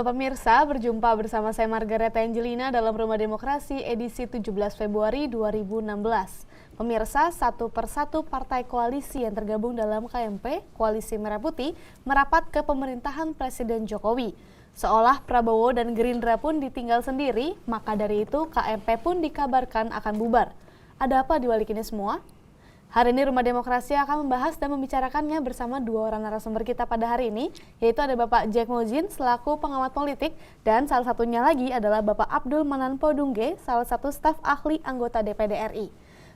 Halo pemirsa, berjumpa bersama saya Margaret Angelina dalam Rumah Demokrasi edisi 17 Februari 2016. Pemirsa, satu persatu partai koalisi yang tergabung dalam KMP, Koalisi Merah Putih, merapat ke pemerintahan Presiden Jokowi. Seolah Prabowo dan Gerindra pun ditinggal sendiri, maka dari itu KMP pun dikabarkan akan bubar. Ada apa di balik ini semua? Hari ini Rumah Demokrasi akan membahas dan membicarakannya bersama dua orang narasumber kita pada hari ini, yaitu ada Bapak Jack Mojin selaku pengamat politik, dan salah satunya lagi adalah Bapak Abdul Manan Podungge, salah satu staf ahli anggota DPD RI.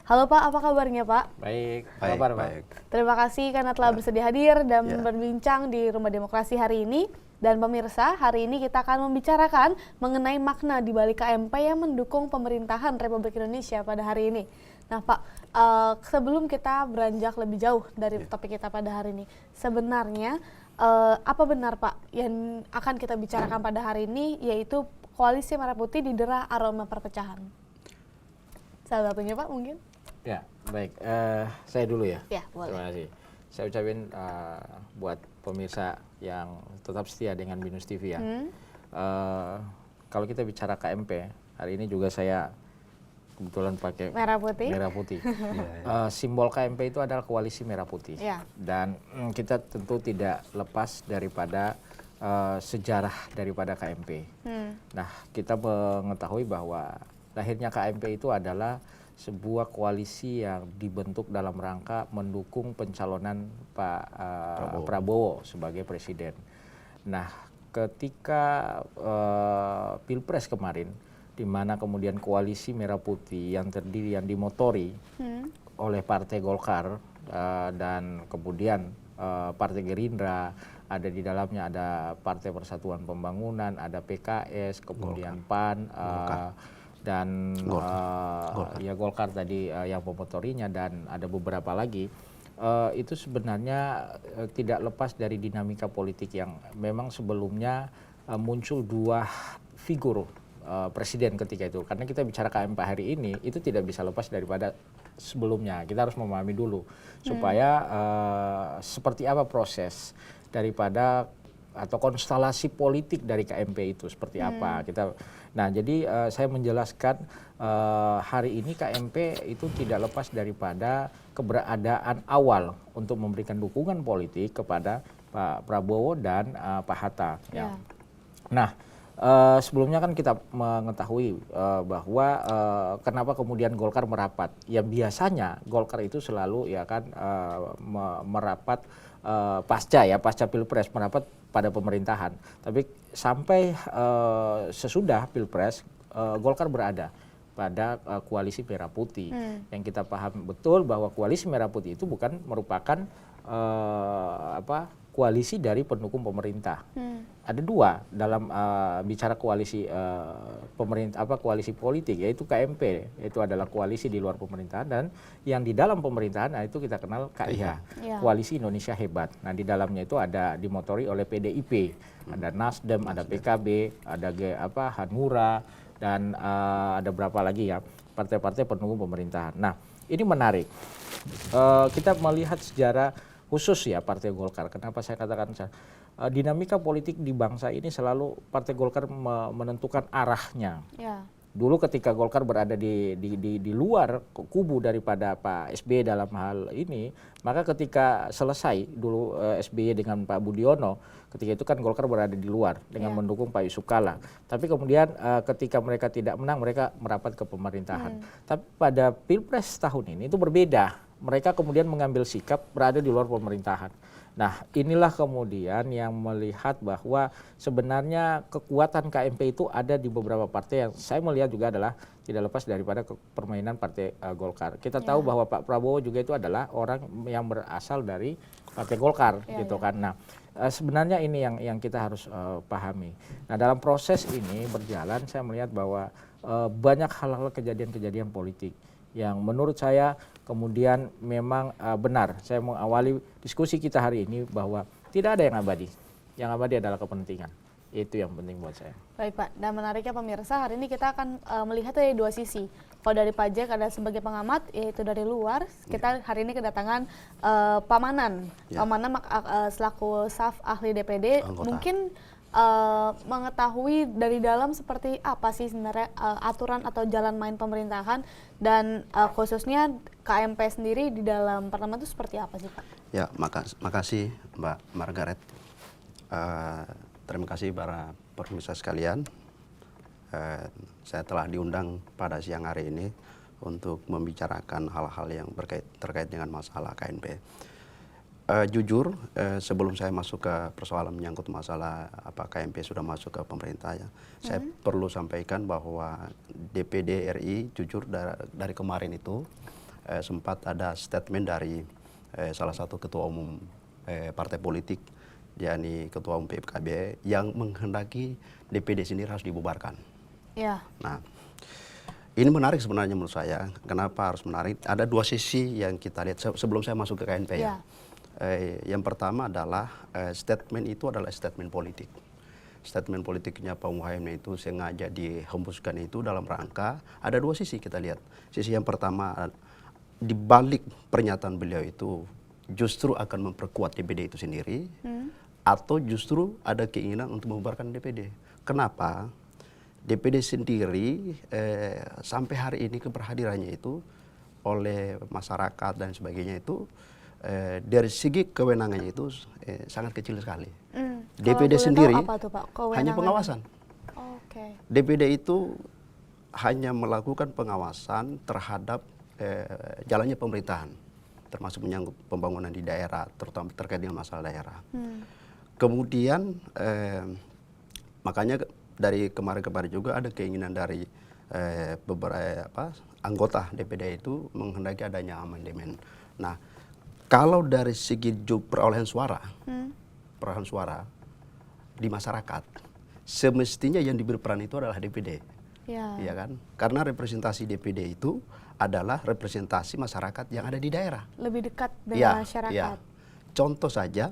Halo Pak, apa kabarnya Pak? Baik, kabar Pak. Terima kasih karena telah bersedia hadir dan berbincang di Rumah Demokrasi hari ini. Dan pemirsa, hari ini kita akan membicarakan mengenai makna di balik KMP yang mendukung pemerintahan Republik Indonesia pada hari ini. Nah Pak, sebelum kita beranjak lebih jauh dari topik kita pada hari ini, sebenarnya apa benar Pak yang akan kita bicarakan pada hari ini, yaitu Koalisi Merah Putih didera aroma perpecahan? Salah satunya Pak mungkin? Ya, baik. Saya dulu ya. Ya, boleh. Terima kasih. Saya ucapin buat pemirsa yang tetap setia dengan Binus TV ya. Kalau kita bicara KMP, hari ini juga saya kebetulan pakai Merah Putih. Merah Putih. Simbol KMP itu adalah Koalisi Merah Putih. Dan kita tentu tidak lepas daripada sejarah daripada KMP. Nah, kita mengetahui bahwa lahirnya KMP itu adalah sebuah koalisi yang dibentuk dalam rangka mendukung pencalonan Pak Prabowo sebagai presiden. Nah, ketika Pilpres kemarin, di mana kemudian Koalisi Merah Putih yang terdiri, yang dimotori oleh Partai Golkar dan kemudian Partai Gerindra, ada di dalamnya ada Partai Persatuan Pembangunan, ada PKS, kemudian PAN, dan Golkar tadi yang memotorinya, dan ada beberapa lagi. Itu sebenarnya tidak lepas dari dinamika politik yang memang sebelumnya muncul dua figur presiden ketika itu. Karena kita bicara KMP hari ini, itu tidak bisa lepas daripada sebelumnya. Kita harus memahami dulu supaya seperti apa proses daripada atau konstelasi politik dari KMP itu seperti apa. Nah, jadi saya menjelaskan hari ini KMP itu tidak lepas daripada keberadaan awal untuk memberikan dukungan politik kepada Pak Prabowo dan Pak Hatta. Ya. Nah, sebelumnya kan kita mengetahui bahwa kenapa kemudian Golkar merapat. Yang biasanya Golkar itu selalu ya kan merapat pasca Pilpres, merapat pada pemerintahan. Tapi sampai sesudah Pilpres, Golkar berada pada Koalisi Merah Putih. Yang kita paham betul bahwa Koalisi Merah Putih itu bukan merupakan koalisi dari pendukung pemerintah. Ada dua dalam bicara koalisi pemerintah, koalisi politik, yaitu KMP, itu adalah koalisi di luar pemerintahan, dan yang di dalam pemerintahan, nah itu kita kenal KIH, Koalisi Indonesia Hebat. Nah, di dalamnya itu ada dimotori oleh PDIP, ada Nasdem, ada PKB, ada Hanura, dan ada berapa lagi ya partai-partai pendukung pemerintahan. Nah, ini menarik. Kita melihat sejarah khusus ya Partai Golkar. Kenapa saya katakan dinamika politik di bangsa ini selalu Partai Golkar menentukan arahnya. Dulu ketika Golkar berada di luar kubu daripada Pak SBY dalam hal ini, maka ketika selesai dulu SBY dengan Pak Budiono, ketika itu kan Golkar berada di luar dengan mendukung Pak Yusuf Kalla. Tapi kemudian ketika mereka tidak menang, mereka merapat ke pemerintahan. Tapi pada Pilpres tahun ini itu berbeda. Mereka kemudian mengambil sikap berada di luar pemerintahan. Nah, inilah kemudian yang melihat bahwa sebenarnya kekuatan KMP itu ada di beberapa partai yang saya melihat juga adalah tidak lepas daripada permainan Partai Golkar. Kita tahu bahwa Pak Prabowo juga itu adalah orang yang berasal dari Partai Golkar, gitu kan. Nah, sebenarnya ini yang kita harus pahami. Nah, dalam proses ini berjalan, saya melihat bahwa banyak hal-hal kejadian-kejadian politik yang menurut saya kemudian memang benar. Saya mengawali diskusi kita hari ini bahwa tidak ada yang abadi. Yang abadi adalah kepentingan. Itu yang penting buat saya. Baik Pak, dan menariknya pemirsa, hari ini kita akan melihat dari dua sisi. Kalau dari Pak Jack ada sebagai pengamat, yaitu dari luar, kita hari ini kedatangan Pak Manan. Pak Manan selaku staf ahli DPD, mungkin mengetahui dari dalam seperti apa sih sebenarnya aturan atau jalan main pemerintahan dan khususnya KMP sendiri di dalam parlemen itu seperti apa sih Pak? Ya, makasih Mbak Margaret. Terima kasih para pemirsa sekalian. Saya telah diundang pada siang hari ini untuk membicarakan hal-hal yang terkait dengan masalah KNP. Jujur, sebelum saya masuk ke persoalan menyangkut masalah apa KMP sudah masuk ke pemerintah, ya, saya perlu sampaikan bahwa DPD RI jujur dari kemarin itu sempat ada statement dari salah satu ketua umum partai politik, yakni ketua umum PKB, yang menghendaki DPD sendiri harus dibubarkan. Ya. Nah, ini menarik sebenarnya menurut saya. Kenapa harus menarik? Ada dua sisi yang kita lihat sebelum saya masuk ke KNP ya. Yang pertama adalah statement itu adalah statement politik. Statement politiknya Pak Muhaimin itu sengaja dihembuskan itu dalam rangka ada dua sisi kita lihat. Sisi yang pertama, di balik pernyataan beliau itu justru akan memperkuat DPD itu sendiri, atau justru ada keinginan untuk membubarkan DPD. Kenapa? DPD sendiri sampai hari ini keberhadirannya itu oleh masyarakat dan sebagainya itu dari segi kewenangannya itu sangat kecil sekali. DPD sendiri apa tuh, Pak? Hanya pengawasan. DPD itu hanya melakukan pengawasan terhadap jalannya pemerintahan, termasuk menyangkut pembangunan di daerah, terutama terkait dengan masalah daerah. Kemudian makanya dari kemarin-kemarin juga ada keinginan dari beberapa anggota DPD itu menghendaki adanya amandemen. Nah, kalau dari segi perolehan suara di masyarakat, semestinya yang diberi peran itu adalah DPD, ya kan? Karena representasi DPD itu adalah representasi masyarakat yang ada di daerah, lebih dekat dengan masyarakat. Ya. Contoh saja,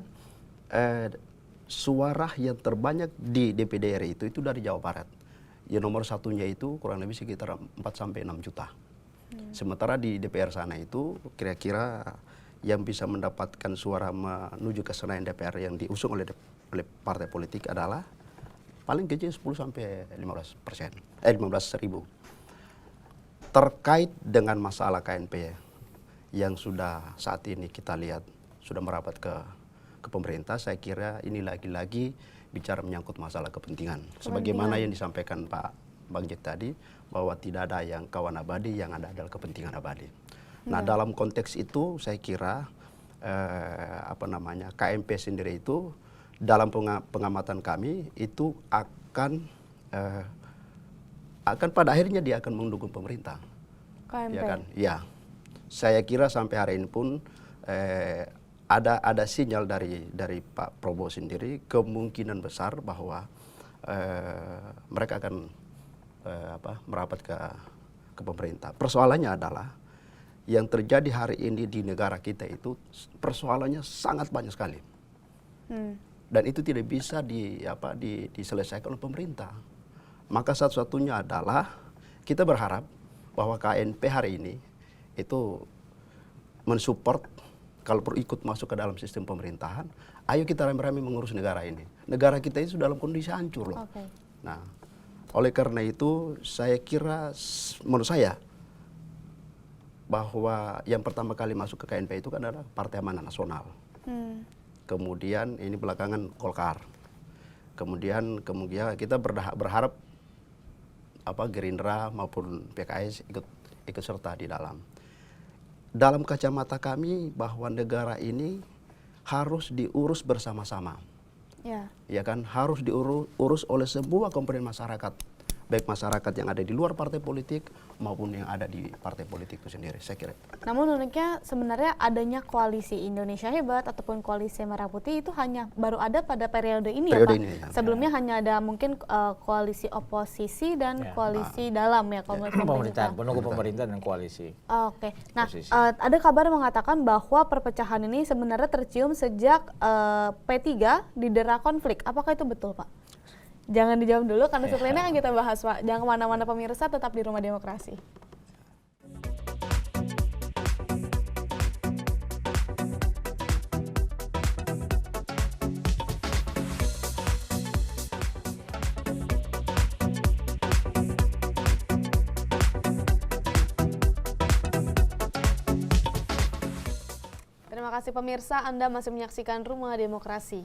suara yang terbanyak di DPD RI itu dari Jawa Barat. Ya, nomor satunya itu kurang lebih sekitar 4-6 juta. Sementara di DPR sana itu kira-kira yang bisa mendapatkan suara menuju ke Senayan DPR yang diusung oleh partai politik adalah paling kecil 10-15%. 15.000. Terkait dengan masalah KNP yang sudah saat ini kita lihat sudah merapat ke pemerintah, saya kira ini lagi-lagi bicara menyangkut masalah kepentingan. Sebagaimana yang disampaikan Pak Bang Jack tadi, bahwa tidak ada yang kawan abadi, yang ada adalah kepentingan abadi. Nah, dalam konteks itu saya kira KMP sendiri itu dalam pengamatan kami itu akan pada akhirnya dia akan mendukung pemerintah. KMP. Ya kan? Ya. Saya kira sampai hari ini pun ada sinyal dari Pak Prabowo sendiri kemungkinan besar bahwa mereka akan merapat ke pemerintah. Persoalannya adalah yang terjadi hari ini di negara kita itu persoalannya sangat banyak sekali, dan itu tidak bisa diselesaikan oleh pemerintah. Maka satu-satunya adalah kita berharap bahwa KNP hari ini itu mensupport. Kalau perlu ikut masuk ke dalam sistem pemerintahan, ayo kita rame-rame mengurus negara ini. Negara kita itu dalam kondisi hancur loh. Nah, oleh karena itu saya kira, menurut saya, bahwa yang pertama kali masuk ke KNP itu kan adalah Partai Amanat Nasional. Kemudian ini belakangan Golkar. Kemudian kita berharap Gerindra maupun PKS ikut serta di dalam. Dalam kacamata kami bahwa negara ini harus diurus bersama-sama. Ya kan, harus diurus oleh semua komponen masyarakat, baik masyarakat yang ada di luar partai politik maupun yang ada di partai politik itu sendiri, saya kira. Namun uniknya sebenarnya adanya koalisi Indonesia Hebat ataupun koalisi Merah Putih itu hanya baru ada pada periode ini ya Pak? Ya. Sebelumnya hanya ada mungkin koalisi oposisi dan koalisi dalam ya, pemerintah, menunggu pemerintah dan koalisi. Nah, ada kabar mengatakan bahwa perpecahan ini sebenarnya tercium sejak P3 didera konflik. Apakah itu betul Pak? Jangan dijawab dulu karena setelahnya akan kita bahas Pak. Jangan kemana-mana pemirsa, tetap di Rumah Demokrasi. Terima kasih pemirsa, Anda masih menyaksikan Rumah Demokrasi.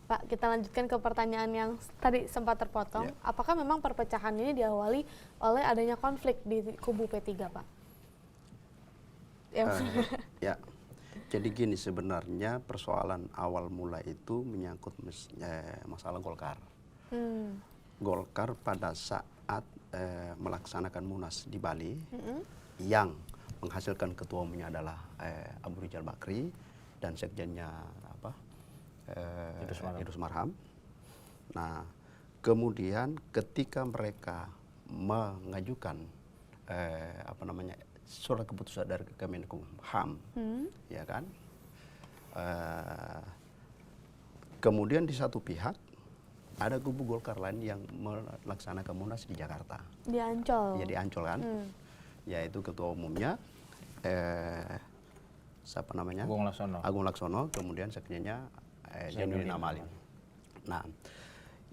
Pak, kita lanjutkan ke pertanyaan yang tadi sempat terpotong. Apakah memang perpecahan ini diawali oleh adanya konflik di kubu P3, Pak? Ya, jadi gini, sebenarnya persoalan awal mula itu menyangkut masalah Golkar. Golkar pada saat melaksanakan Munas di Bali, yang menghasilkan ketua umumnya adalah Abu Rizal Bakri dan sekjennya Idrus Marham. Nah, kemudian ketika mereka mengajukan surat keputusan dari Kemenkumham, ya kan, kemudian di satu pihak ada kubu Golkar lain yang melaksanakan Munas di Jakarta. Di Ancol. Ya, di Ancol kan, yaitu ketua umumnya siapa namanya? Agung Laksono, kemudian sekjennya Zainuddin Amali. Nah,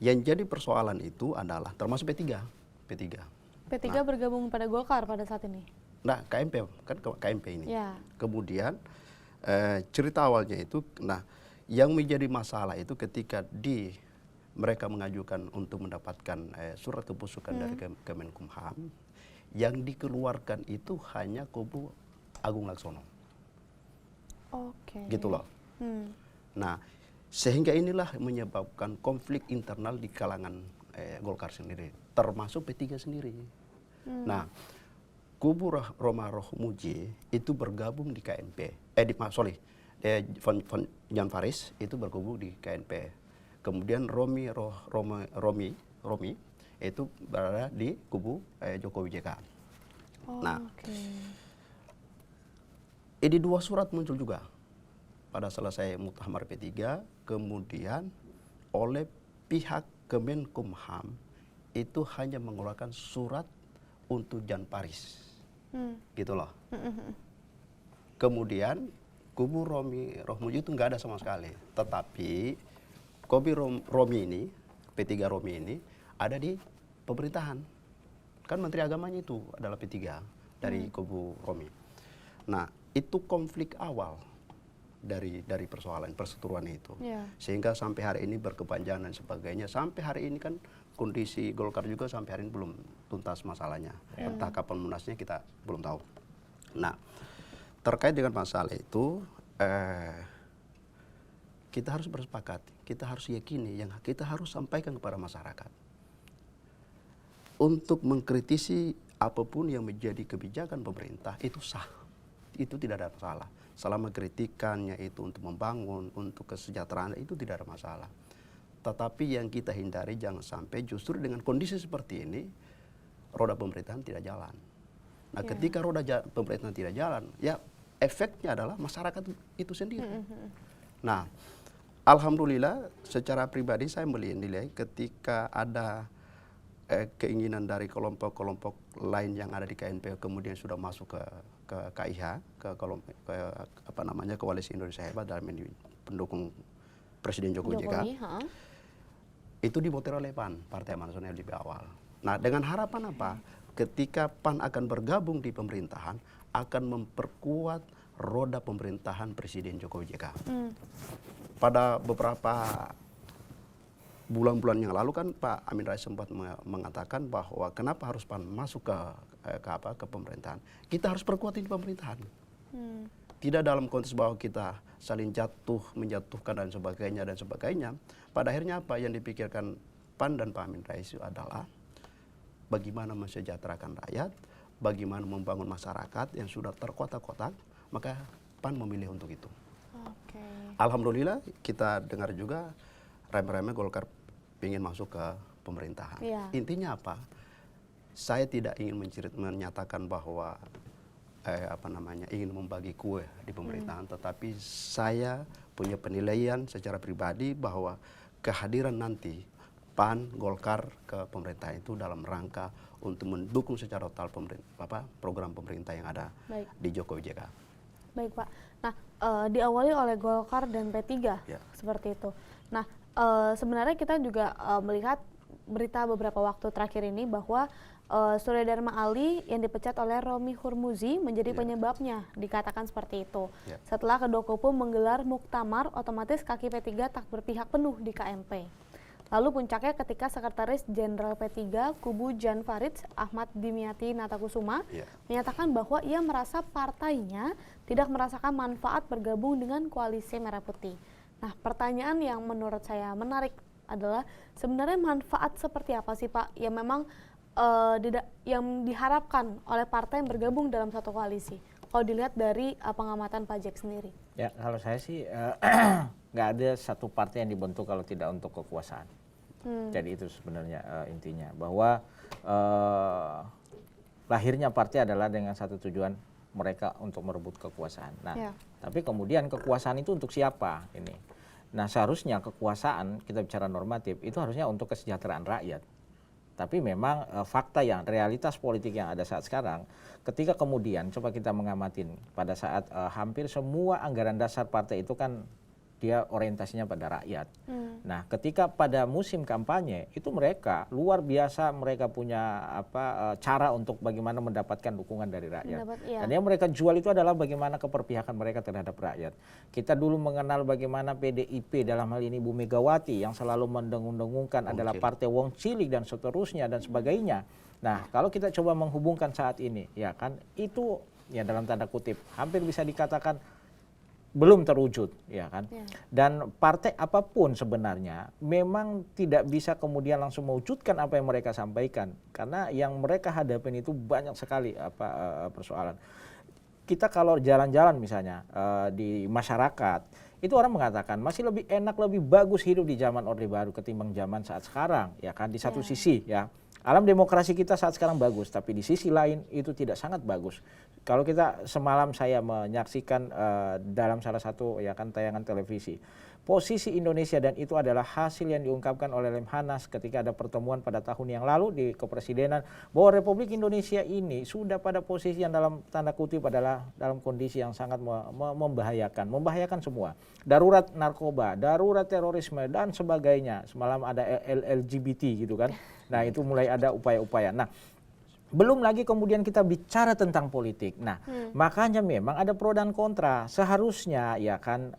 yang jadi persoalan itu adalah termasuk P3. P3 bergabung pada Golkar pada saat ini. Nah, KMP kan KMP ini. Ya. Kemudian cerita awalnya itu, nah, yang menjadi masalah itu ketika mereka mengajukan untuk mendapatkan surat keputusan dari Kemenkumham, yang dikeluarkan itu hanya kubu Agung Laksono. Oke. Gitu loh. Nah, sehingga inilah menyebabkan konflik internal di kalangan Golkar sendiri, termasuk P3 sendiri. Nah, kubu Roma Rohmuji itu bergabung di KNP. Jan Faris itu bergabung di KNP. Kemudian Romi itu berada di kubu Jokowi JK. Nah, ini dua surat muncul juga pada selesai Muktamar P3, kemudian oleh pihak Kemenkumham itu hanya mengeluarkan surat untuk Jan Faris, gitu loh. Kemudian kubu Rohmuji itu nggak ada sama sekali, tetapi kubu Romi ini, P3 Romi ini ada di pemerintahan, kan Menteri Agamanya itu adalah P3 dari kubu Romi. Nah, itu konflik awal dari persoalan perseteruan itu, sehingga sampai hari ini berkepanjangan dan sebagainya. Sampai hari ini kan kondisi Golkar juga sampai hari ini belum tuntas masalahnya. Entah kapan munasnya kita belum tahu. Nah, terkait dengan masalah itu, kita harus bersepakat, kita harus yakini, yang kita harus sampaikan kepada masyarakat untuk mengkritisi apapun yang menjadi kebijakan pemerintah itu sah, itu tidak ada masalah. Selama kritikannya itu untuk membangun, untuk kesejahteraan, itu tidak ada masalah. Tetapi yang kita hindari jangan sampai justru dengan kondisi seperti ini, roda pemerintahan tidak jalan. Nah, ketika roda pemerintahan tidak jalan, ya efeknya adalah masyarakat itu sendiri. Nah, alhamdulillah secara pribadi saya menilai ketika ada keinginan dari kelompok-kelompok lain yang ada di KNP kemudian sudah masuk ke KIH, Koalisi Indonesia Hebat dalam pendukung Presiden Jokowi JK, itu dimotor oleh PAN, Partai Amanat Nasional lebih awal. Nah, dengan harapan apa? Ketika PAN akan bergabung di pemerintahan, akan memperkuat roda pemerintahan Presiden Jokowi JK. Pada beberapa bulan-bulan yang lalu kan Pak Amin Rais sempat mengatakan bahwa kenapa harus PAN masuk ke pemerintahan. Kita harus perkuat di pemerintahan. Tidak dalam konteks bahwa kita saling menjatuhkan dan sebagainya. Pada akhirnya apa yang dipikirkan PAN dan Pak Amin Rais itu adalah bagaimana mensejahterakan rakyat, bagaimana membangun masyarakat yang sudah terkotak-kotak, maka PAN memilih untuk itu. Alhamdulillah kita dengar juga rame-rame Golkar ingin masuk ke pemerintahan. Intinya apa? Saya tidak ingin menyatakan bahwa ingin membagi kue di pemerintahan, tetapi saya punya penilaian secara pribadi bahwa kehadiran nanti PAN, Golkar ke pemerintahan itu dalam rangka untuk mendukung secara total program pemerintah yang ada di Jokowi JK. Baik Pak. Nah, diawali oleh Golkar dan P3 seperti itu. Nah, sebenarnya kita juga melihat berita beberapa waktu terakhir ini bahwa Surya Dharma Ali yang dipecat oleh Romi Hurmuzi menjadi penyebabnya, dikatakan seperti itu. Setelah Kedokopo menggelar muktamar, otomatis kaki P3 tak berpihak penuh di KMP. Lalu puncaknya ketika Sekretaris Jenderal P3 Kubu Jan Farid Ahmad Dimyati Natakusuma menyatakan bahwa ia merasa partainya tidak merasakan manfaat bergabung dengan koalisi Merah Putih. Nah, pertanyaan yang menurut saya menarik adalah sebenarnya manfaat seperti apa sih Pak yang memang yang diharapkan oleh partai yang bergabung dalam satu koalisi? Kalau dilihat dari pengamatan Pak Jack sendiri. Ya, kalau saya sih nggak ada satu partai yang dibentuk kalau tidak untuk kekuasaan. Jadi itu sebenarnya intinya bahwa lahirnya partai adalah dengan satu tujuan mereka untuk merebut kekuasaan. Nah, tapi kemudian kekuasaan itu untuk siapa ini? Nah, seharusnya kekuasaan kita bicara normatif itu harusnya untuk kesejahteraan rakyat. Tapi memang fakta yang realitas politik yang ada saat sekarang, ketika kemudian coba kita mengamati pada saat hampir semua anggaran dasar partai itu kan dia orientasinya pada rakyat. Nah, ketika pada musim kampanye itu mereka luar biasa, mereka punya cara untuk bagaimana mendapatkan dukungan dari rakyat. Dan yang mereka jual itu adalah bagaimana keperpihakan mereka terhadap rakyat. Kita dulu mengenal bagaimana PDIP dalam hal ini Bu Megawati yang selalu mendengung-dengungkan adalah partai wong cilik dan seterusnya dan sebagainya. Nah, kalau kita coba menghubungkan saat ini, ya kan itu ya dalam tanda kutip hampir bisa dikatakan belum terwujud, ya kan. Dan partai apapun sebenarnya memang tidak bisa kemudian langsung mewujudkan apa yang mereka sampaikan karena yang mereka hadapin itu banyak sekali persoalan. Kita kalau jalan-jalan misalnya di masyarakat itu orang mengatakan masih lebih enak, lebih bagus hidup di zaman Orde Baru ketimbang zaman saat sekarang, ya kan. Di satu sisi ya alam demokrasi kita saat sekarang bagus, tapi di sisi lain itu tidak sangat bagus. Kalau kita semalam saya menyaksikan dalam salah satu ya kan tayangan televisi, posisi Indonesia dan itu adalah hasil yang diungkapkan oleh Lemhanas ketika ada pertemuan pada tahun yang lalu di kepresidenan bahwa Republik Indonesia ini sudah pada posisi yang dalam tanda kutip adalah dalam kondisi yang sangat membahayakan semua. Darurat narkoba, darurat terorisme dan sebagainya. Semalam ada LGBT gitu kan. Nah, itu mulai ada upaya-upaya. Nah, belum lagi kemudian kita bicara tentang politik. Nah, makanya memang ada pro dan kontra. Seharusnya ya kan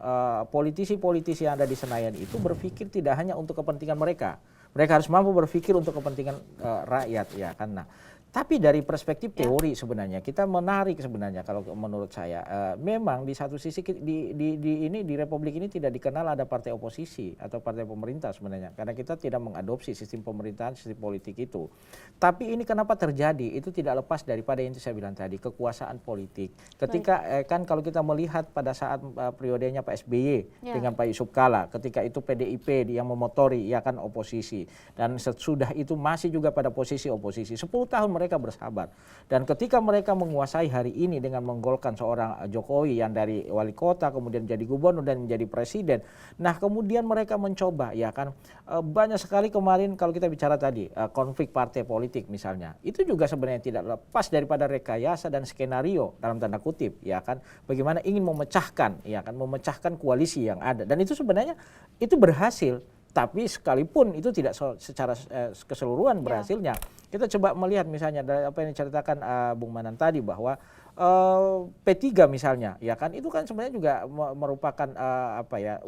politisi-politisi yang ada di Senayan itu berpikir tidak hanya untuk kepentingan mereka. Mereka harus mampu berpikir untuk kepentingan rakyat ya kan. Nah, tapi dari perspektif teori sebenarnya kita menarik sebenarnya kalau menurut saya memang di satu sisi di Republik ini tidak dikenal ada partai oposisi atau partai pemerintah sebenarnya karena kita tidak mengadopsi sistem pemerintahan, sistem politik itu. Tapi ini kenapa terjadi itu tidak lepas daripada yang saya bilang tadi kekuasaan politik. Ketika kan kalau kita melihat pada saat periodenya Pak SBY dengan Pak Yusuf Kala, ketika itu PDIP yang memotori ya kan oposisi dan sesudah itu masih juga pada posisi oposisi 10 tahun mereka bersahabat dan ketika mereka menguasai hari ini dengan menggolkan seorang Jokowi yang dari wali kota kemudian jadi gubernur dan menjadi presiden. Nah, kemudian mereka mencoba ya kan banyak sekali kemarin kalau kita bicara tadi konflik partai politik misalnya itu juga sebenarnya tidak lepas daripada rekayasa dan skenario dalam tanda kutip ya kan bagaimana ingin memecahkan koalisi yang ada dan itu sebenarnya itu berhasil. Tapi sekalipun itu tidak secara keseluruhan berhasilnya. Kita coba melihat misalnya dari apa yang diceritakan Bung Manan tadi bahwa P3 misalnya, ya kan itu kan sebenarnya juga merupakan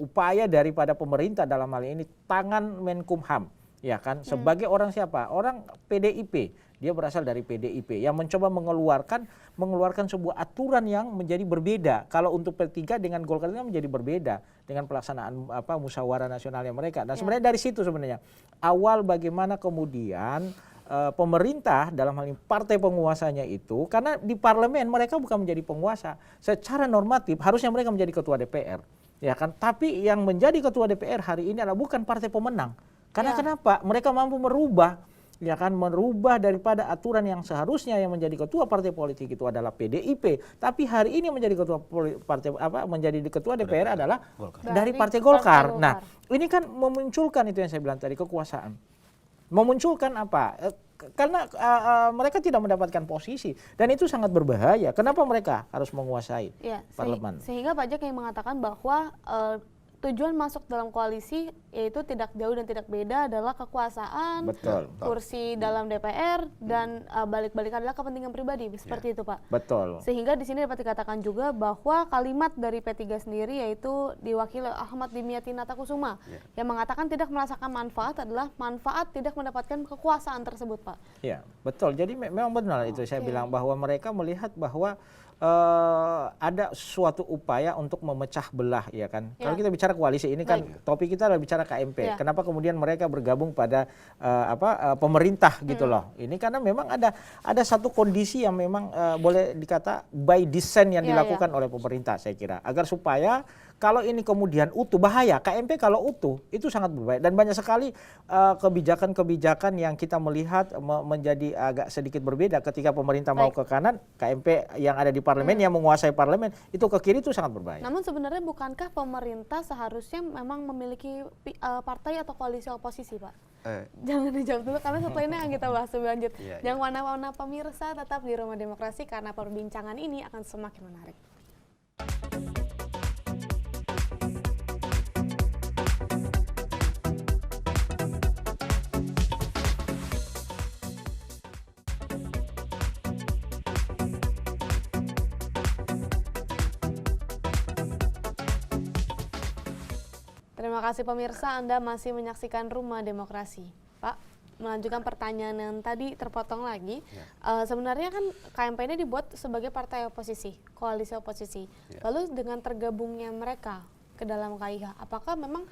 upaya daripada pemerintah dalam hal ini tangan Menkumham, ya kan sebagai orang siapa? Orang PDIP. Dia berasal dari PDIP yang mencoba mengeluarkan sebuah aturan yang menjadi berbeda. Kalau untuk P3 dengan Golkar itu menjadi berbeda dengan pelaksanaan musyawarah nasionalnya mereka. Dan sebenarnya dari situ sebenarnya awal bagaimana kemudian pemerintah dalam hal ini partai penguasanya itu karena di parlemen mereka bukan menjadi penguasa. Secara normatif harusnya mereka menjadi ketua DPR. Ya kan? Tapi yang menjadi ketua DPR hari ini adalah bukan partai pemenang. Karena kenapa? Mereka mampu merubah daripada aturan yang seharusnya yang menjadi ketua partai politik itu adalah PDIP, tapi hari ini menjadi ketua DPR adalah dari Partai Golkar. Nah, ini kan memunculkan itu yang saya bilang tadi kekuasaan. Memunculkan apa? Karena mereka tidak mendapatkan posisi dan itu sangat berbahaya. Kenapa mereka harus menguasai parlemen? Sehingga Pak Jack yang mengatakan bahwa tujuan masuk dalam koalisi yaitu tidak jauh dan tidak beda adalah kekuasaan, kursi dalam DPR, dan balik-balik adalah kepentingan pribadi, seperti itu Pak. Betul. Sehingga di sini dapat dikatakan juga bahwa kalimat dari P3 sendiri yaitu diwakili Ahmad Dimyati Natakusuma yang mengatakan tidak merasakan manfaat adalah manfaat tidak mendapatkan kekuasaan tersebut Pak. Iya, betul. Jadi memang benar itu saya bilang bahwa mereka melihat bahwa ada suatu upaya untuk memecah belah, ya kan? Kalau kita bicara koalisi ini kan topik kita adalah bicara KMP. Kenapa kemudian mereka bergabung pada pemerintah gitu loh? Ini karena memang ada satu kondisi yang memang boleh dikata by design yang dilakukan oleh pemerintah, saya kira, agar supaya kalau ini kemudian utuh, bahaya. KMP kalau utuh itu sangat berbahaya, dan banyak sekali kebijakan-kebijakan yang kita melihat menjadi agak sedikit berbeda ketika pemerintah mau ke kanan, KMP yang ada di parlemen yang menguasai parlemen itu ke kiri itu sangat berbahaya. Namun sebenarnya bukankah pemerintah seharusnya memang memiliki partai atau koalisi oposisi Pak? Jangan dijawab dulu karena setelah ini akan kita bahas lebih lanjut. Jangan mana-mana pemirsa, tetap di Rumah Demokrasi karena perbincangan ini akan semakin menarik. Terima kasih pemirsa, Anda masih menyaksikan Rumah Demokrasi. Pak, melanjutkan pertanyaan yang tadi terpotong lagi. Sebenarnya kan KMP ini dibuat sebagai partai oposisi, koalisi oposisi. Lalu dengan tergabungnya mereka ke dalam KIH, apakah memang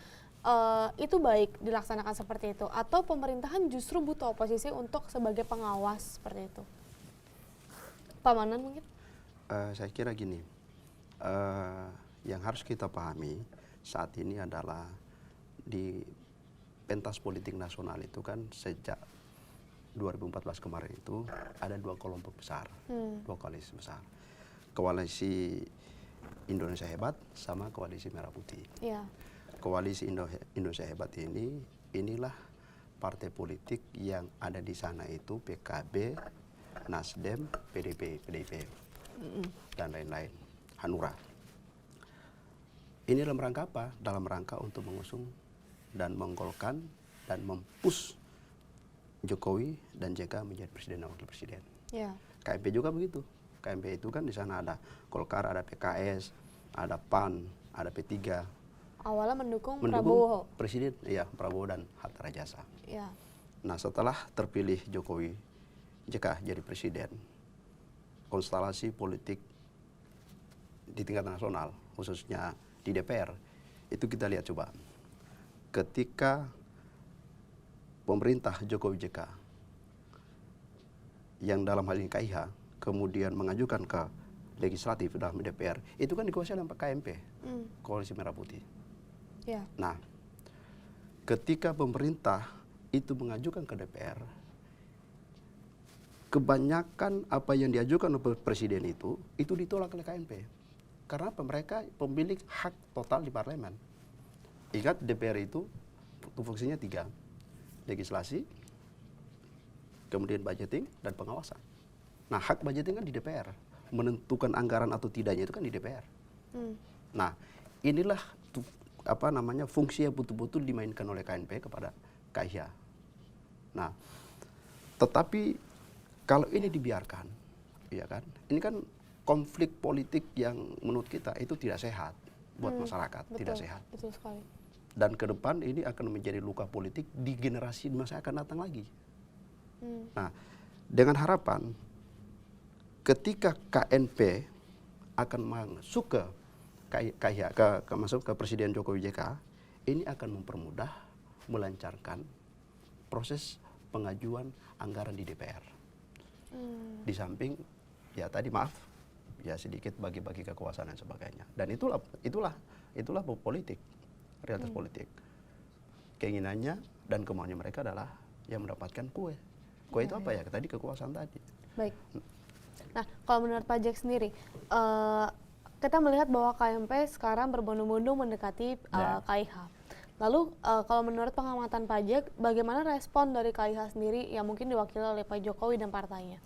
itu baik dilaksanakan seperti itu? Atau pemerintahan justru butuh oposisi untuk sebagai pengawas seperti itu? Pak Manan mungkin? Saya kira gini, yang harus kita pahami saat ini adalah di pentas politik nasional itu kan sejak 2014 kemarin itu ada dua kelompok besar, dua koalisi besar. Koalisi Indonesia Hebat sama Koalisi Merah Putih. Koalisi Indonesia Hebat inilah partai politik yang ada di sana itu PKB, Nasdem, PDIP, dan lain-lain, Hanura. Ini dalam rangka apa? Dalam rangka untuk mengusung dan menggolkan dan mempush Jokowi dan JK menjadi presiden dan wakil presiden. KMP juga begitu. KMP itu kan di sana ada Golkar, ada PKS, ada PAN, ada P3. Awalnya mendukung Prabowo. Presiden, Prabowo dan Hatta Rajasa. Nah, setelah terpilih Jokowi, JK jadi presiden, konstelasi politik di tingkat nasional, khususnya di DPR, itu kita lihat coba. Ketika pemerintah Jokowi JK, yang dalam hal ini KIH, kemudian mengajukan ke legislatif dalam DPR, itu kan dikuasai oleh KMP, Koalisi Merah Putih. Nah, ketika pemerintah itu mengajukan ke DPR, kebanyakan apa yang diajukan oleh presiden itu ditolak oleh KMP. Karena mereka pemilik hak total di parlemen. Ingat DPR itu fungsinya 3. Legislasi, kemudian budgeting, dan pengawasan. Nah, hak budgeting kan di DPR. Menentukan anggaran atau tidaknya itu kan di DPR. Nah, inilah fungsi yang betul-betul dimainkan oleh KNP kepada KIH. Nah, tetapi kalau ini dibiarkan, ya kan? Ini kan konflik politik yang menurut kita itu tidak sehat buat masyarakat, tidak sehat. Betul sekali. Dan ke depan ini akan menjadi luka politik di generasi masa akan datang lagi. Nah, dengan harapan ketika KNP akan masuk ke KIH, masuk ke Presiden Jokowi JK, ini akan mempermudah, melancarkan proses pengajuan anggaran di DPR. Di samping sedikit bagi-bagi kekuasaan dan sebagainya. Dan itulah politik, realitas politik. Keinginannya dan kemauannya mereka adalah yang mendapatkan kue. Kue itu apa ya? Tadi kekuasaan tadi. Baik. Nah, kalau menurut Pak Jack sendiri, kita melihat bahwa KMP sekarang berbondong-bondong mendekati KIH. Lalu kalau menurut pengamatan Pak Jack, bagaimana respon dari KIH sendiri yang mungkin diwakili oleh Pak Jokowi dan partainya?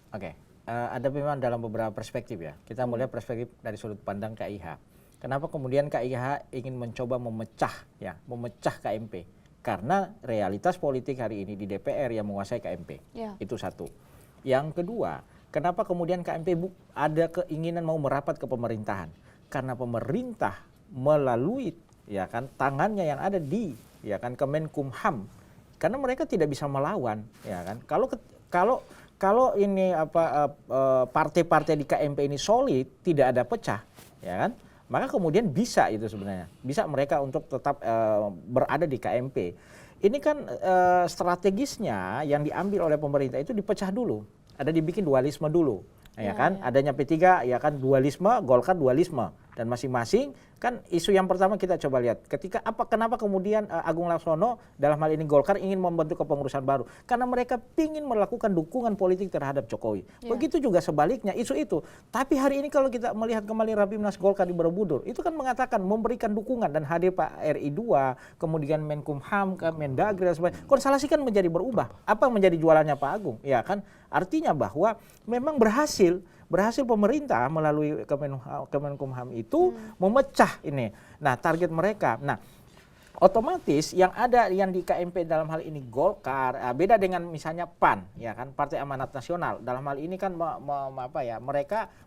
Ada memang dalam beberapa perspektif ya. Kita melihat perspektif dari sudut pandang KIH. Kenapa kemudian KIH ingin mencoba memecah KMP? Karena realitas politik hari ini di DPR yang menguasai KMP. Itu satu. Yang kedua, kenapa kemudian KMP ada keinginan mau merapat ke pemerintahan? Karena pemerintah melalui tangannya yang ada di Kemenkumham, karena mereka tidak bisa melawan, kalau ini partai-partai di KMP ini solid, tidak ada pecah, maka kemudian bisa itu sebenarnya bisa mereka untuk tetap berada di KMP. Ini kan strategisnya yang diambil oleh pemerintah itu dipecah dulu, ada dibikin dualisme dulu. Adanya P3 dualisme, Golkar dualisme, dan masing-masing kan isu yang pertama kita coba lihat kenapa kemudian Agung Laksono dalam hal ini Golkar ingin membentuk kepengurusan baru, karena mereka ingin melakukan dukungan politik terhadap Jokowi. Begitu juga sebaliknya isu itu. Tapi hari ini kalau kita melihat kembali Rapimnas Golkar di Borobudur, itu kan mengatakan memberikan dukungan dan hadir Pak RI 2, kemudian Menkumham, Mendagri dan sebagainya. Konstelasi kan menjadi berubah. Apa yang menjadi jualannya Pak Agung? Artinya bahwa memang berhasil pemerintah melalui Kemenkumham itu memecah ini. Nah, target mereka. Nah, otomatis yang di KMP dalam hal ini Golkar, beda dengan misalnya PAN, Partai Amanat Nasional. Dalam hal ini kan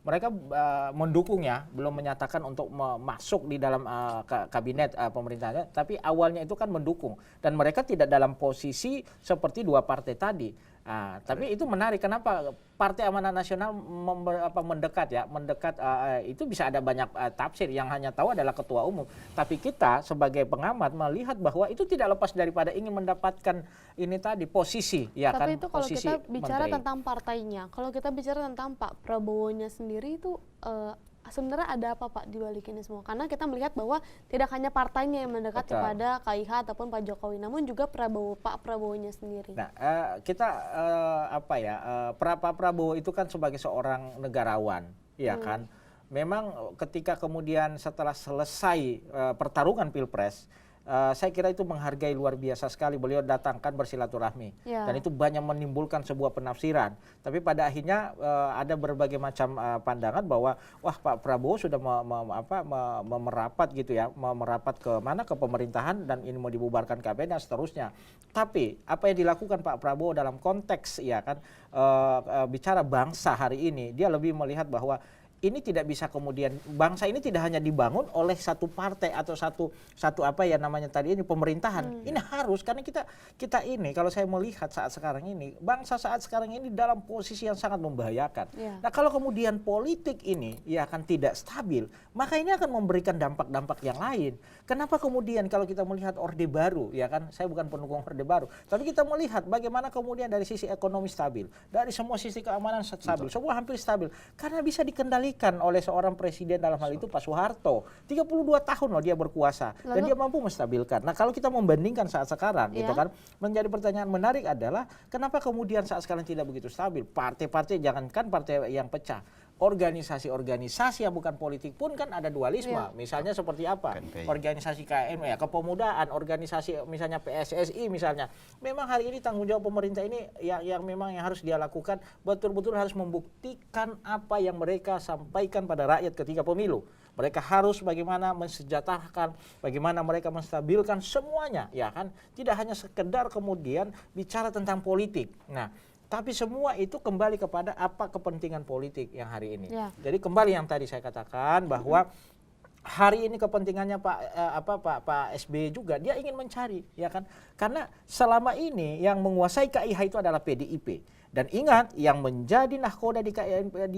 mereka mendukung, belum menyatakan untuk masuk di dalam kabinet pemerintahnya, tapi awalnya itu kan mendukung, dan mereka tidak dalam posisi seperti dua partai tadi. Tapi itu menarik, kenapa Partai Amanat Nasional mendekat itu bisa ada banyak tafsir, yang hanya tahu adalah ketua umum. Tapi kita sebagai pengamat melihat bahwa itu tidak lepas daripada ingin mendapatkan ini tadi posisi, Tapi itu kalau kita bicara tentang partainya, kalau kita bicara tentang Pak Prabowo-nya sendiri itu sebenarnya ada apa Pak di balik ini semua? Karena kita melihat bahwa tidak hanya partainya yang mendekat kepada KIH ataupun Pak Jokowi, namun juga Pak Prabowo-nya sendiri. Nah, kita Pak Prabowo itu kan sebagai seorang negarawan, kan. Memang ketika kemudian setelah selesai pertarungan Pilpres, saya kira itu menghargai luar biasa sekali, beliau datangkan bersilaturahmi, dan itu banyak menimbulkan sebuah penafsiran. Tapi pada akhirnya ada berbagai macam pandangan bahwa Pak Prabowo sudah merapat merapat ke mana, ke pemerintahan, dan ini mau dibubarkan KPN dan seterusnya. Tapi apa yang dilakukan Pak Prabowo dalam konteks bicara bangsa hari ini, dia lebih melihat bahwa ini tidak bisa kemudian, bangsa ini tidak hanya dibangun oleh satu partai atau satu tadi ini pemerintahan. Ini harus, karena kita ini kalau saya melihat saat sekarang ini, bangsa saat sekarang ini dalam posisi yang sangat membahayakan. Nah, kalau kemudian politik ini akan tidak stabil, maka ini akan memberikan dampak-dampak yang lain. Kenapa kemudian kalau kita melihat Orde Baru, saya bukan pendukung Orde Baru, tapi kita melihat bagaimana kemudian dari sisi ekonomi stabil, dari semua sisi keamanan stabil, semua hampir stabil, karena bisa dikendalikan oleh seorang presiden, dalam hal itu Pak Soeharto. 32 tahun loh dia berkuasa. Dan dia mampu menstabilkan. Nah, kalau kita membandingkan saat sekarang, menjadi pertanyaan menarik adalah kenapa kemudian saat sekarang tidak begitu stabil? Partai-partai, jangankan partai yang pecah, organisasi-organisasi yang bukan politik pun kan ada dualisme. Misalnya seperti apa? Organisasi KM, kepemudaan, organisasi misalnya PSSI misalnya. Memang hari ini tanggung jawab pemerintah ini yang memang yang harus dia lakukan, betul-betul harus membuktikan apa yang mereka sampaikan pada rakyat ketika pemilu. Mereka harus bagaimana mensejahterakan, bagaimana mereka menstabilkan semuanya, Tidak hanya sekedar kemudian bicara tentang politik. Nah, tapi semua itu kembali kepada apa kepentingan politik yang hari ini. Jadi kembali yang tadi saya katakan bahwa hari ini kepentingannya Pak SBY juga, dia ingin mencari, Karena selama ini yang menguasai KIH itu adalah PDIP. Dan ingat, yang menjadi nahkoda di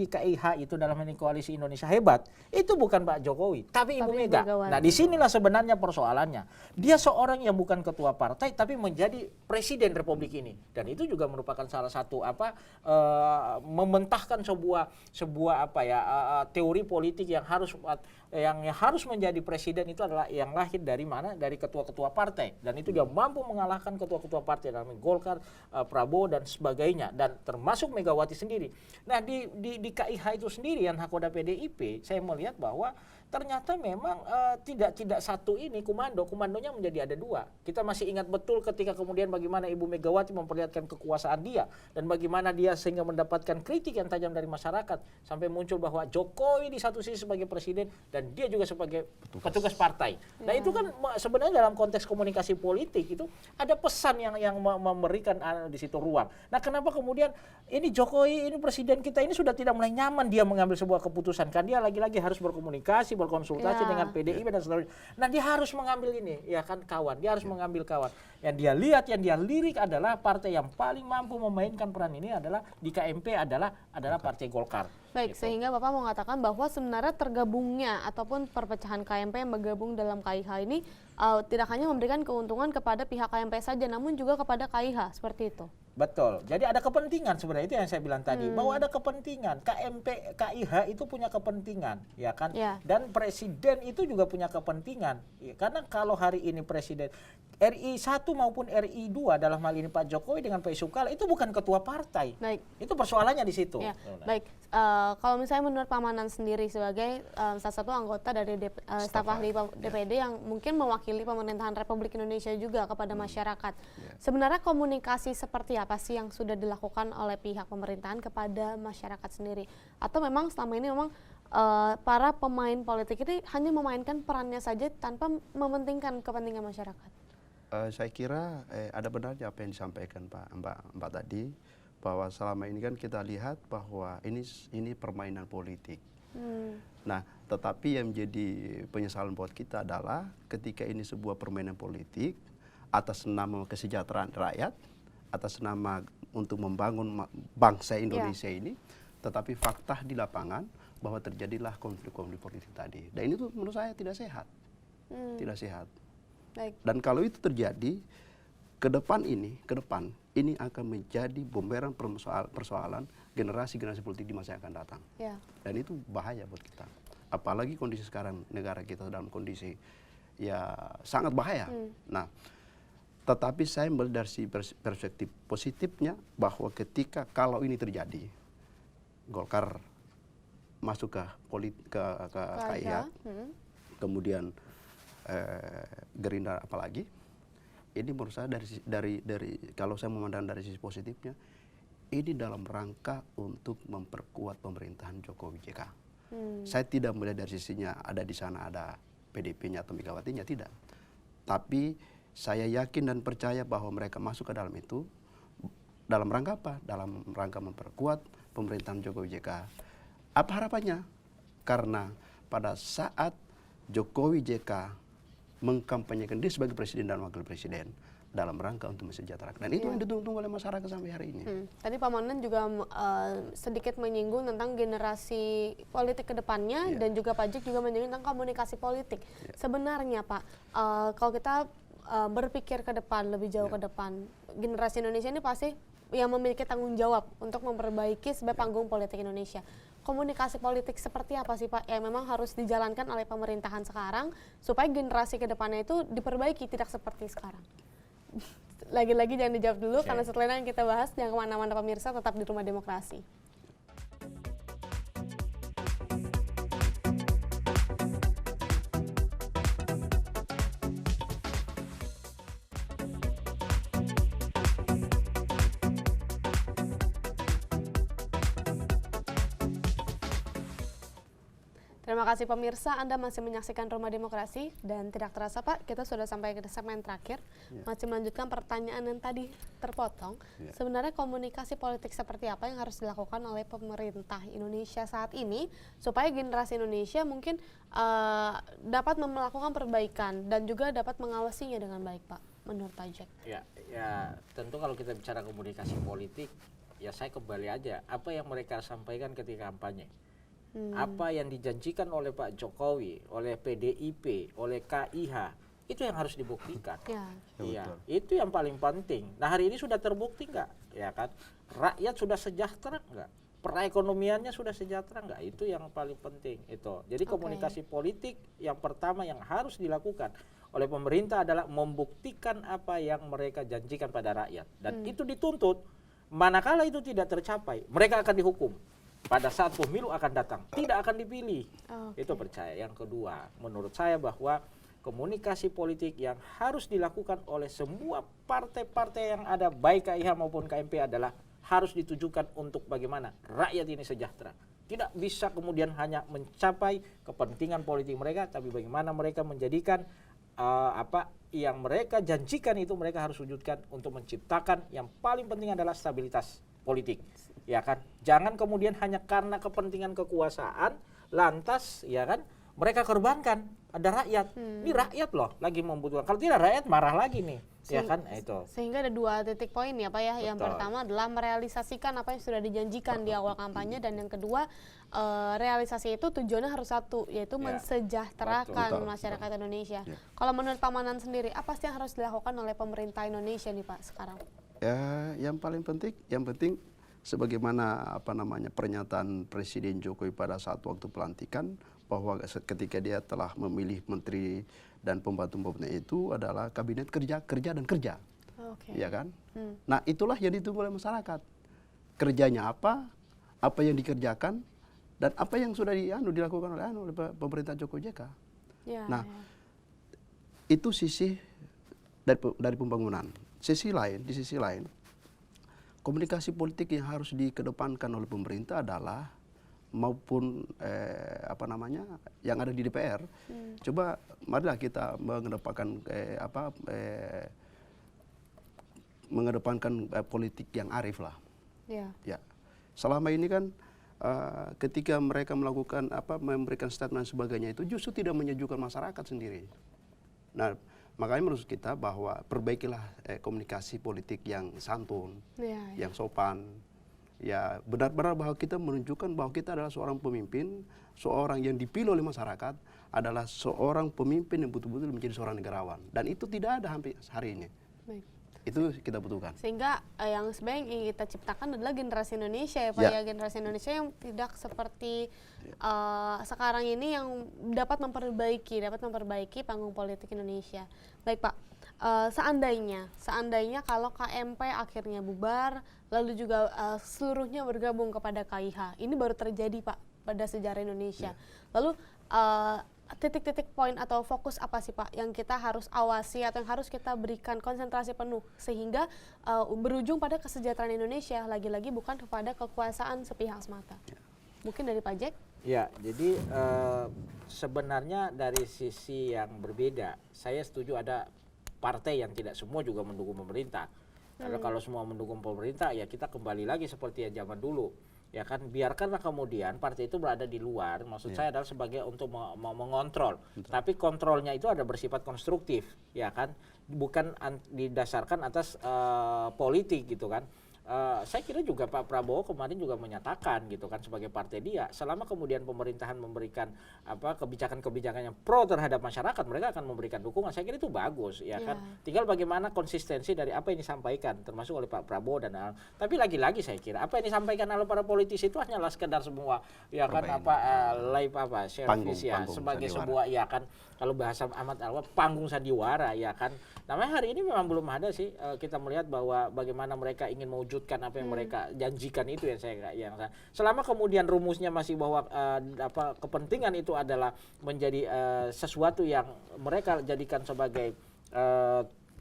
KIH itu dalam ini Koalisi Indonesia Hebat, itu bukan Pak Jokowi, tapi Ibu Mega. Nah, disinilah sebenarnya persoalannya. Dia seorang yang bukan ketua partai, tapi menjadi presiden Republik ini. Dan itu juga merupakan salah satu mementahkan sebuah teori politik yang harus menjadi presiden itu adalah yang lahir dari mana? Dari ketua-ketua partai. Dan itu dia mampu mengalahkan ketua-ketua partai dalam Golkar, Prabowo dan sebagainya. Dan termasuk Megawati sendiri. Nah, di KIH itu sendiri yang nahkoda PDIP, saya melihat bahwa ternyata memang tidak satu ini komandonya menjadi ada dua. Kita masih ingat betul ketika kemudian bagaimana Ibu Megawati memperlihatkan kekuasaan dia dan bagaimana dia sehingga mendapatkan kritik yang tajam dari masyarakat sampai muncul bahwa Jokowi di satu sisi sebagai presiden dan dia juga sebagai petugas partai. Nah itu kan sebenarnya dalam konteks komunikasi politik itu ada pesan yang memberikan di situ ruang. Nah kenapa kemudian ini Jokowi ini presiden kita ini sudah tidak mulai nyaman dia mengambil sebuah keputusan kan dia lagi-lagi harus berkomunikasi berkonsultasi dengan PDIP dan seterusnya. Nah dia harus mengambil ini ya kan kawan, dia harus mengambil kawan. Yang dia lihat, yang dia lirik adalah partai yang paling mampu memainkan peran ini adalah di KMP adalah Partai Golkar. Baik, gitu. Sehingga Bapak mengatakan bahwa sebenarnya tergabungnya ataupun perpecahan KMP yang bergabung dalam KIH ini tidak hanya memberikan keuntungan kepada pihak KMP saja, namun juga kepada KIH, seperti itu. Betul. Jadi ada kepentingan sebenarnya itu yang saya bilang tadi bahwa ada kepentingan. KMP, KIH itu punya kepentingan, ya kan? Ya. Dan presiden itu juga punya kepentingan. Ya, karena kalau hari ini presiden RI 1 maupun RI 2 dalam hal ini Pak Jokowi dengan Pak Yusuf Kala itu bukan ketua partai. Baik. Itu persoalannya di situ. Ya. Baik. Kalau misalnya menurut Pak Manan sendiri sebagai salah satu anggota dari staf ahli DPD yang mungkin mewakili pemerintahan Republik Indonesia juga kepada masyarakat. Sebenarnya komunikasi seperti apa sih yang sudah dilakukan oleh pihak pemerintahan kepada masyarakat sendiri? Atau memang selama ini memang para pemain politik ini hanya memainkan perannya saja tanpa mementingkan kepentingan masyarakat? Saya kira ada benarnya apa yang disampaikan Mbak tadi, bahwa selama ini kan kita lihat bahwa ini permainan politik. Nah, tetapi yang menjadi penyesalan buat kita adalah ketika ini sebuah permainan politik atas nama kesejahteraan rakyat, atas nama untuk membangun bangsa Indonesia ini, tetapi fakta di lapangan bahwa terjadilah konflik-konflik politik tadi. Dan ini tuh menurut saya tidak sehat. Tidak sehat. Baik. Dan kalau itu terjadi, ke depan ini akan menjadi bumerang persoalan generasi-generasi politik di masa yang akan datang. Ya. Dan itu bahaya buat kita. Apalagi kondisi sekarang negara kita dalam kondisi ya sangat bahaya. Nah, tetapi saya melihat dari perspektif positifnya bahwa ketika kalau ini terjadi, Golkar masuk ke KIH, kemudian Gerindra apalagi, ini menurut saya dari kalau saya memandang dari sisi positifnya, ini dalam rangka untuk memperkuat pemerintahan Jokowi JK. Saya tidak melihat dari sisinya ada di sana ada PDIP-nya atau Megawati-nya, tidak. Tapi saya yakin dan percaya bahwa mereka masuk ke dalam itu dalam rangka apa? Dalam rangka memperkuat pemerintahan Jokowi JK. Apa harapannya? Karena pada saat Jokowi JK mengkampanyekan dia sebagai presiden dan wakil presiden dalam rangka untuk mensejahterakan. Dan itu yang ditunggu oleh masyarakat sampai hari ini. Tadi Pak Manan juga sedikit menyinggung tentang generasi politik ke depannya dan juga Pak Jek juga menyinggung tentang komunikasi politik. Sebenarnya Pak, kalau kita berpikir ke depan, lebih jauh ke depan, generasi Indonesia ini pasti yang memiliki tanggung jawab untuk memperbaiki sebagai panggung politik Indonesia. Komunikasi politik seperti apa sih Pak yang memang harus dijalankan oleh pemerintahan sekarang supaya generasi ke depannya itu diperbaiki, tidak seperti sekarang? Lagi-lagi jangan dijawab dulu karena setelah ini kita bahas, jangan kemana-mana pemirsa, tetap di Rumah Demokrasi. Terima kasih pemirsa, Anda masih menyaksikan Rumah Demokrasi dan tidak terasa Pak, kita sudah sampai ke segmen terakhir. Masih melanjutkan pertanyaan yang tadi terpotong. Sebenarnya komunikasi politik seperti apa yang harus dilakukan oleh pemerintah Indonesia saat ini supaya generasi Indonesia mungkin dapat melakukan perbaikan dan juga dapat mengawasinya dengan baik Pak, menurut Pak Jek? Ya, tentu kalau kita bicara komunikasi politik, ya saya kembali aja apa yang mereka sampaikan ketika kampanye. Apa yang dijanjikan oleh Pak Jokowi, oleh PDIP, oleh KIH, itu yang harus dibuktikan. Iya, itu yang paling penting. Nah hari ini sudah terbukti nggak? Ya kan, rakyat sudah sejahtera nggak? Perekonomiannya sudah sejahtera nggak? Itu yang paling penting itu. Jadi komunikasi politik yang pertama yang harus dilakukan oleh pemerintah adalah membuktikan apa yang mereka janjikan pada rakyat. Dan itu dituntut. Manakala itu tidak tercapai, mereka akan dihukum. pada saat pemilu akan datang tidak akan dipilih. Itu percaya. Yang kedua, menurut saya bahwa komunikasi politik yang harus dilakukan oleh semua partai-partai yang ada, baik KIH maupun KMP, adalah harus ditujukan untuk bagaimana rakyat ini sejahtera. Tidak bisa kemudian hanya mencapai kepentingan politik mereka, tapi bagaimana mereka menjadikan apa yang mereka janjikan itu mereka harus wujudkan untuk menciptakan yang paling penting adalah stabilitas politik. Ya kan? Jangan kemudian hanya karena kepentingan kekuasaan lantas ya kan mereka korbankan. Ada rakyat. Ini rakyat loh lagi membutuhkan. Kalau tidak rakyat marah lagi nih. Ya kan itu. Sehingga ada 2 titik poin ya Pak ya. Yang pertama adalah merealisasikan apa yang sudah dijanjikan di awal kampanye, dan yang kedua realisasi itu tujuannya harus satu, yaitu mensejahterakan masyarakat Indonesia. Kalau menurut Pak Manan sendiri, apa sih yang harus dilakukan oleh pemerintah Indonesia nih Pak sekarang? Ya, yang penting sebagaimana pernyataan Presiden Jokowi pada saat waktu pelantikan, bahwa ketika dia telah memilih menteri dan pembantu-pembantunya itu adalah kabinet kerja dan kerja. Ya kan? Nah, itulah yang ditunggu oleh masyarakat. Kerjanya apa yang dikerjakan, dan apa yang sudah dilakukan oleh pemerintah Jokowi JK. Nah, itu sisi dari pembangunan. Di sisi lain, komunikasi politik yang harus dikedepankan oleh pemerintah adalah maupun yang ada di DPR. Coba marilah kita mengedepankan politik yang arif lah. Ya. Selama ini kan ketika mereka melakukan memberikan statement dan sebagainya itu justru tidak menyejukkan masyarakat sendiri. Nah, makanya menurut kita bahwa perbaikilah komunikasi politik yang santun, yang sopan. Ya, benar-benar bahwa kita menunjukkan bahwa kita adalah seorang pemimpin, seorang yang dipilih oleh masyarakat, adalah seorang pemimpin yang betul-betul menjadi seorang negarawan. Dan itu tidak ada hampir hari ini. Baik. Itu kita butuhkan. Sehingga yang sebenarnya ingin kita ciptakan adalah generasi Indonesia ya Pak ya. Generasi Indonesia yang tidak seperti sekarang ini, yang dapat memperbaiki panggung politik Indonesia. Baik Pak, seandainya kalau KMP akhirnya bubar, lalu juga seluruhnya bergabung kepada KIH, ini baru terjadi Pak pada sejarah Indonesia. Lalu titik-titik poin atau fokus apa sih Pak yang kita harus awasi atau yang harus kita berikan konsentrasi penuh sehingga berujung pada kesejahteraan Indonesia, lagi-lagi bukan kepada kekuasaan sepihak semata? Mungkin dari Pak Jack? Ya, jadi sebenarnya dari sisi yang berbeda, saya setuju ada partai yang tidak semua juga mendukung pemerintah. Karena kalau semua mendukung pemerintah, ya kita kembali lagi seperti yang zaman dulu. Ya kan, biarkanlah kemudian partai itu berada di luar, maksud saya adalah sebagai untuk mengontrol. Tapi kontrolnya itu ada bersifat konstruktif, ya kan, bukan didasarkan atas politik gitu kan. Saya kira juga Pak Prabowo kemarin juga menyatakan gitu kan, sebagai partai dia, selama kemudian pemerintahan memberikan kebijakan-kebijakan yang pro terhadap masyarakat, mereka akan memberikan dukungan. Saya kira itu bagus ya kan. Tinggal bagaimana konsistensi dari apa yang disampaikan termasuk oleh Pak Prabowo dan tapi lagi-lagi saya kira apa yang disampaikan oleh para politisi itu hanyalah sekedar semua ya kan live service ya, sebagai sebuah ya kan, kalau bahasa Ahmad Alwa panggung sandiwara ya kan. Namanya hari ini memang belum ada sih kita melihat bahwa bagaimana mereka ingin mewujudkan apa yang mereka janjikan itu yang selama kemudian rumusnya masih bahwa kepentingan itu adalah menjadi sesuatu yang mereka jadikan sebagai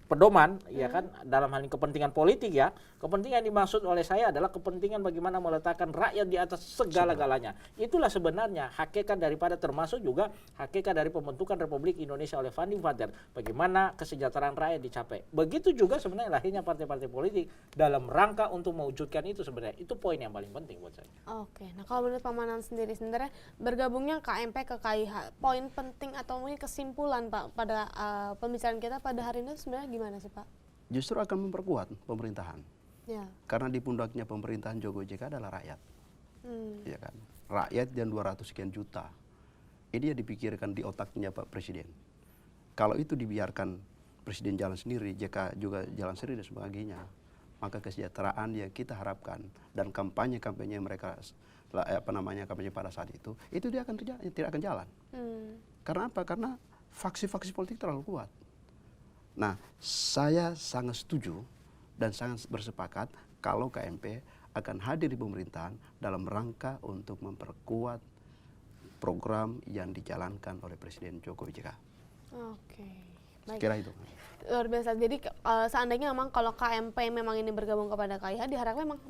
pedoman ya kan, dalam hal ini kepentingan politik ya. Kepentingan yang dimaksud oleh saya adalah kepentingan bagaimana meletakkan rakyat di atas segala-galanya. Itulah sebenarnya hakikat daripada, termasuk juga hakikat dari pembentukan Republik Indonesia oleh Founding Father. Bagaimana kesejahteraan rakyat dicapai. Begitu juga sebenarnya lahirnya partai-partai politik dalam rangka untuk mewujudkan itu sebenarnya. Itu poin yang paling penting buat saya. Oke, nah kalau menurut Pak Manan sendiri sebenarnya bergabungnya KMP ke KIH, poin penting atau mungkin kesimpulan Pak pada pembicaraan kita pada hari ini sebenarnya gimana sih Pak? Justru akan memperkuat pemerintahan. Ya. Karena di pundaknya pemerintahan Jokowi JK adalah rakyat. Ya kan? Rakyat dan 200 sekian juta. Ini yang dipikirkan di otaknya Pak Presiden. Kalau itu dibiarkan Presiden jalan sendiri, JK juga jalan sendiri dan sebagainya, maka kesejahteraan yang kita harapkan dan kampanye-kampanye mereka kampanye pada saat itu dia tidak akan jalan. Karena apa? Karena faksi-faksi politik terlalu kuat. Nah, saya sangat setuju dan sangat bersepakat kalau KMP akan hadir di pemerintahan dalam rangka untuk memperkuat program yang dijalankan oleh Presiden Jokowi JK. Oke, baik. Kira itu. Luar biasa. Jadi seandainya memang kalau KMP memang ini bergabung kepada KIH, diharapkan memang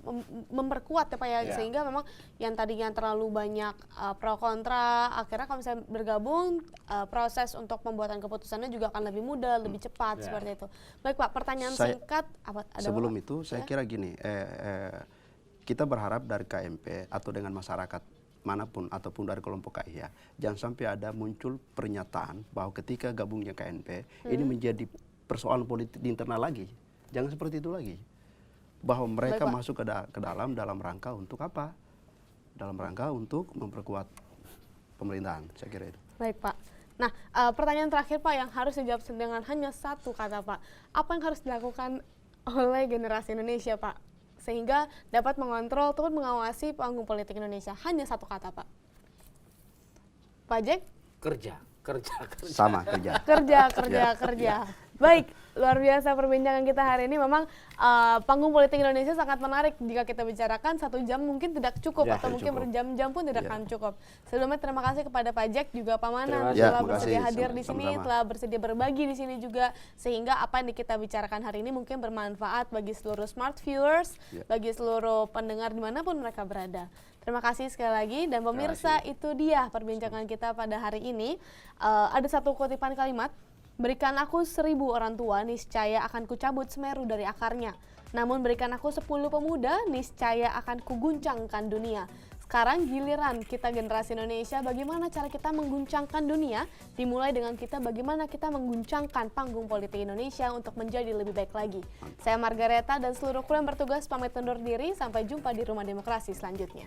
memperkuat ya Pak ya, sehingga memang yang tadinya terlalu banyak pro kontra, akhirnya kalau misalnya bergabung, proses untuk pembuatan keputusannya juga akan lebih mudah, lebih cepat seperti itu. Baik Pak, pertanyaan singkat. Sebelum itu, saya kira gini, kita berharap dari KMP atau dengan masyarakat manapun ataupun dari kelompok KIH, jangan sampai ada muncul pernyataan bahwa ketika gabungnya KNP ini menjadi persoalan politik di internal lagi. Jangan seperti itu lagi. Bahwa mereka masuk ke dalam rangka untuk apa? Dalam rangka untuk memperkuat pemerintahan, saya kira itu. Baik Pak. Nah, pertanyaan terakhir Pak yang harus dijawab dengan hanya satu kata Pak. Apa yang harus dilakukan oleh generasi Indonesia Pak, sehingga dapat mengontrol ataupun mengawasi panggung politik Indonesia? Hanya satu kata Pak. Pak Jack? Kerja. Sama, kerja. Kerja. Baik, luar biasa perbincangan kita hari ini. Memang panggung politik Indonesia sangat menarik. Jika kita bicarakan 1 jam mungkin tidak cukup, atau mungkin berjam-jam pun tidak akan cukup. Sebelumnya terima kasih kepada Pak Jack juga Pak Manan telah bersedia hadir di sini, telah bersedia berbagi di sini juga, sehingga apa yang kita bicarakan hari ini mungkin bermanfaat bagi seluruh smart viewers, bagi seluruh pendengar dimanapun mereka berada. Terima kasih sekali lagi, dan pemirsa, itu dia perbincangan kita pada hari ini. Ada satu kutipan kalimat, berikan aku 1000 orang tua, niscaya akan kucabut Semeru dari akarnya. Namun berikan aku 10 pemuda, niscaya akan kuguncangkan dunia. Sekarang giliran kita generasi Indonesia, bagaimana cara kita mengguncangkan dunia, dimulai dengan kita bagaimana kita mengguncangkan panggung politik Indonesia untuk menjadi lebih baik lagi. Saya Margareta dan seluruh kru yang bertugas pamit undur diri, sampai jumpa di Rumah Demokrasi selanjutnya.